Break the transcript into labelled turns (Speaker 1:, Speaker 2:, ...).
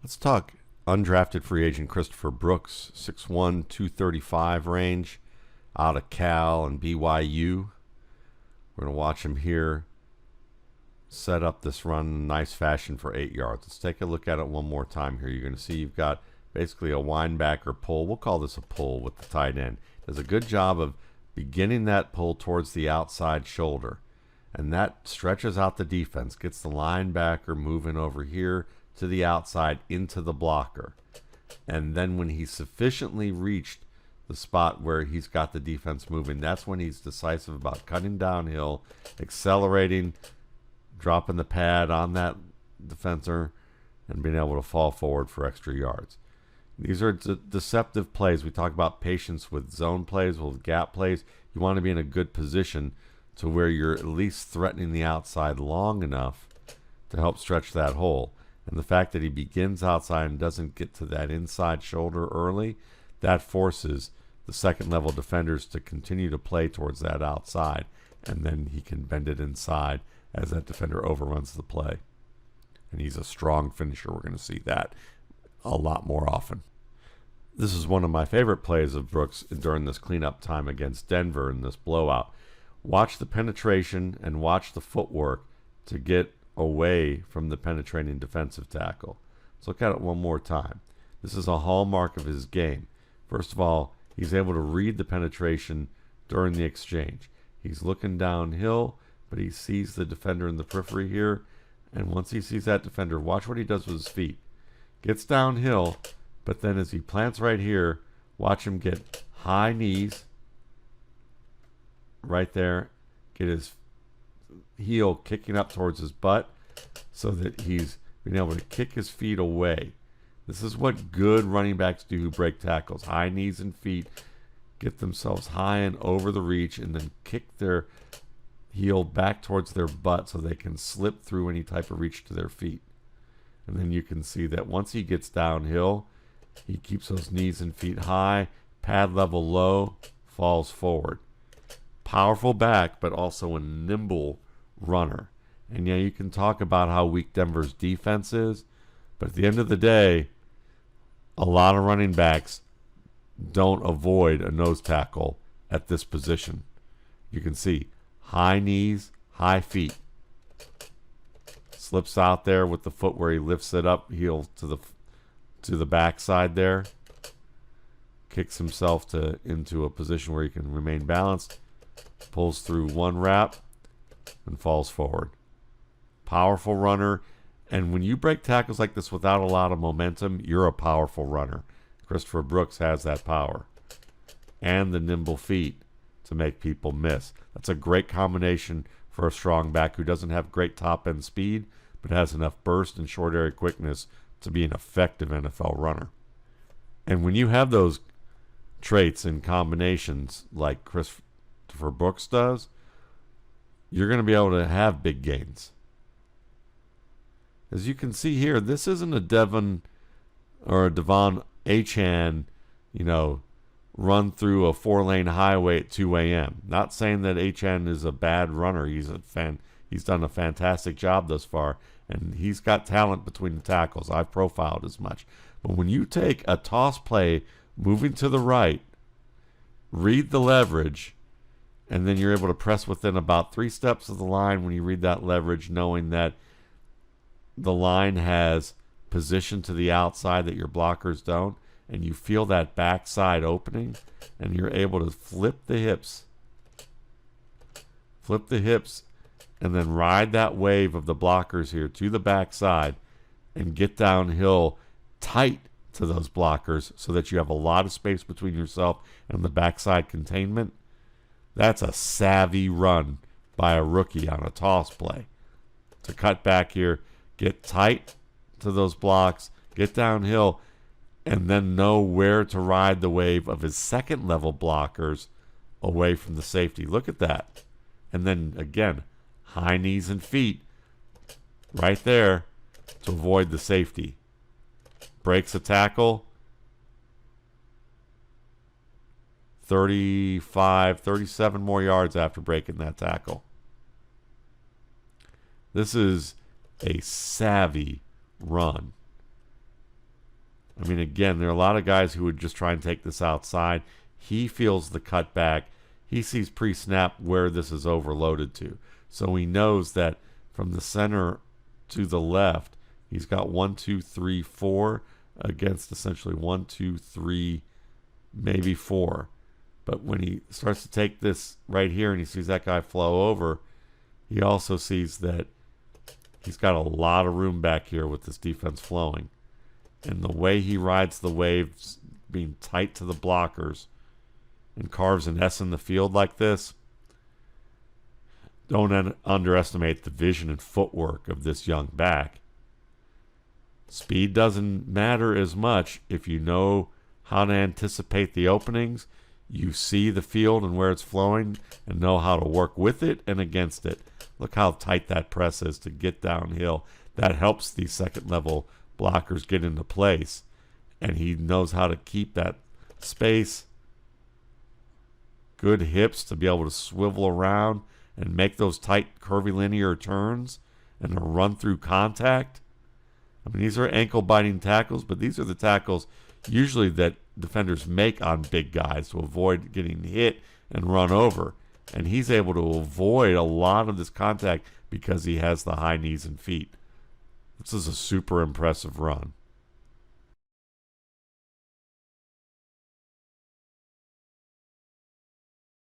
Speaker 1: Let's talk undrafted free agent Christopher Brooks, 6'1", 235 range, out of Cal and BYU. We're going to watch him here set up this run in nice fashion for 8 yards. Let's take a look at it one more time here. You're going to see you've got basically a winebacker pull. We'll call this a pull with the tight end. Does a good job of beginning that pull towards the outside shoulder. And that stretches out the defense, gets the linebacker moving over here to the outside into the blocker. And then when he's sufficiently reached the spot where he's got the defense moving, that's when he's decisive about cutting downhill, accelerating, dropping the pad on that defender, and being able to fall forward for extra yards. These are deceptive plays. We talk about patience with zone plays, with gap plays. You want to be in a good position to where you're at least threatening the outside long enough to help stretch that hole. And the fact that he begins outside and doesn't get to that inside shoulder early, that forces the second level defenders to continue to play towards that outside, and then he can bend it inside as that defender overruns the play. And he's a strong finisher. We're going to see that a lot more often. This is one of my favorite plays of Brooks during this cleanup time against Denver in this blowout. Watch the penetration and watch the footwork to get away from the penetrating defensive tackle. Let's look at it one more time. This is a hallmark of his game. First of all, he's able to read the penetration during the exchange. He's looking downhill, but he sees the defender in the periphery here. And once he sees that defender, watch what he does with his feet. Gets downhill, but then as he plants right here, watch him get high knees right there, get his heel kicking up towards his butt so that he's being able to kick his feet away. This is what good running backs do who break tackles. High knees and feet, get themselves high and over the reach, and then kick their heel back towards their butt so they can slip through any type of reach to their feet. And then you can see that once he gets downhill, he keeps those knees and feet high, pad level low, falls forward. Powerful back, but also a nimble runner. And yeah, you can talk about how weak Denver's defense is, but at the end of the day, a lot of running backs don't avoid a nose tackle at this position. You can see high knees, high feet. Slips out there with the foot where he lifts it up, heel to the backside there. Kicks himself into a position where he can remain balanced. Pulls through one wrap and falls forward. Powerful runner. And when you break tackles like this without a lot of momentum, you're a powerful runner. Christopher Brooks has that power. And the nimble feet to make people miss. That's a great combination for a strong back who doesn't have great top-end speed, but has enough burst and short area quickness to be an effective NFL runner. And when you have those traits and combinations like Christopher Brooks does, you're going to be able to have big gains. As you can see here, this isn't a Devon or a Devon Achane, run through a 4-lane highway at 2 a.m. Not saying that Achane is a bad runner. He's done a fantastic job thus far, and he's got talent between the tackles. I've profiled as much. But when you take a toss play moving to the right, read the leverage, and then you're able to press within about 3 steps of the line when you read that leverage, knowing that the line has position to the outside that your blockers don't, and you feel that backside opening, and you're able to flip the hips, and then ride that wave of the blockers here to the backside and get downhill tight to those blockers so that you have a lot of space between yourself and the backside containment. That's a savvy run by a rookie on a toss play. To cut back here, get tight to those blocks, get downhill, and then know where to ride the wave of his second level blockers away from the safety. Look at that. And then again, high knees and feet right there to avoid the safety. Breaks a tackle. 37 more yards after breaking that tackle. This is a savvy run. I mean, again, there are a lot of guys who would just try and take this outside. He feels the cutback. He sees pre-snap where this is overloaded to. So he knows that from the center to the left, he's got 1, 2, 3, 4 against essentially 1, 2, 3, maybe 4. But when he starts to take this right here and he sees that guy flow over, he also sees that he's got a lot of room back here with this defense flowing. And the way he rides the waves, being tight to the blockers, and carves an S in the field like this, don't underestimate the vision and footwork of this young back. Speed doesn't matter as much if you know how to anticipate the openings, you see the field and where it's flowing, and know how to work with it and against it. Look how tight that press is to get downhill. That helps these second-level blockers get into place, and he knows how to keep that space. Good hips to be able to swivel around and make those tight, curvilinear turns and to run through contact. I mean, these are ankle-biting tackles, but these are the tackles usually that defenders make on big guys to avoid getting hit and run over. And he's able to avoid a lot of this contact because he has the high knees and feet. This is a super impressive run.